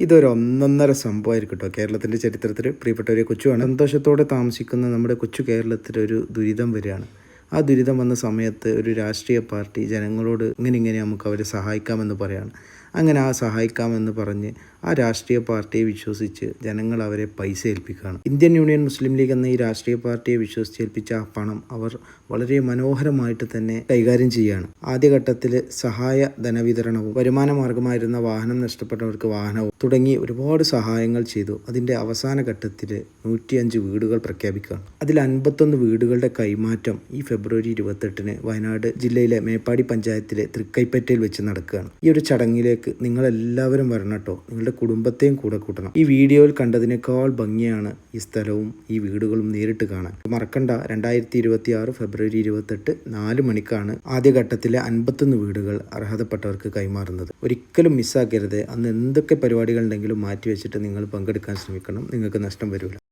ഇതൊരു ഒന്നൊന്നര സംഭവമായിരിക്കും കേട്ടോ. കേരളത്തിൻ്റെ ചരിത്രത്തിൽ പ്രിയപ്പെട്ട ഒരു കൊച്ചുവാണ്. സന്തോഷത്തോടെ താമസിക്കുന്ന നമ്മുടെ കൊച്ചു കേരളത്തിലൊരു ദുരിതം വരികയാണ്. ആ ദുരിതം വന്ന സമയത്ത് ഒരു രാഷ്ട്രീയ പാർട്ടി ജനങ്ങളോട് ഇങ്ങനെ നമുക്ക് അവരെ സഹായിക്കാമെന്ന് പറയാണ്. അങ്ങനെ ആ സഹായിക്കാമെന്ന് പറഞ്ഞ് ആ രാഷ്ട്രീയ പാർട്ടിയെ വിശ്വസിച്ച് ജനങ്ങൾ അവരെ പൈസ ഏൽപ്പിക്കുകയാണ്. ഇന്ത്യൻ യൂണിയൻ മുസ്ലിം ലീഗ് എന്ന ഈ രാഷ്ട്രീയ പാർട്ടിയെ വിശ്വസിച്ചേൽപ്പിച്ച ആ പണം അവർ വളരെ മനോഹരമായിട്ട് തന്നെ കൈകാര്യം ചെയ്യുകയാണ്. ആദ്യഘട്ടത്തിൽ സഹായ ധനവിതരണവും വരുമാന മാർഗമായിരുന്ന വാഹനം നഷ്ടപ്പെട്ടവർക്ക് വാഹനവും തുടങ്ങി ഒരുപാട് സഹായങ്ങൾ ചെയ്തു. അതിൻ്റെ അവസാന ഘട്ടത്തിൽ 105 വീടുകൾ പ്രഖ്യാപിക്കുകയാണ്. അതിൽ 51 വീടുകളുടെ കൈമാറ്റം ഈ ഫെബ്രുവരി 28 വയനാട് ജില്ലയിലെ മേപ്പാടി പഞ്ചായത്തിലെ തൃക്കൈപ്പറ്റയിൽ വെച്ച് നടക്കുകയാണ്. ഈ ഒരു ചടങ്ങിലേക്ക് നിങ്ങളെല്ലാവരും വരണം കേട്ടോ. നിങ്ങളുടെ കുടുംബത്തെയും കൂടെ കൂട്ടണം. ഈ വീഡിയോയിൽ കണ്ടതിനേക്കാൾ ഭംഗിയാണ് ഈ സ്ഥലവും ഈ വീടുകളും നേരിട്ട് കാണാൻ. മറക്കണ്ട, 2026 ഫെബ്രുവരി 28 4 മണിക്കാണ് ആദ്യഘട്ടത്തിലെ 51 വീടുകൾ അർഹതപ്പെട്ടവർക്ക് കൈമാറുന്നത്. ഒരിക്കലും മിസ്സാക്കരുത്. അന്ന് എന്തൊക്കെ പരിപാടികൾ ഉണ്ടെങ്കിലും മാറ്റി വെച്ചിട്ട് നിങ്ങൾ പങ്കെടുക്കാൻ ശ്രമിക്കണം. നിങ്ങൾക്ക് നഷ്ടം വരില്ല.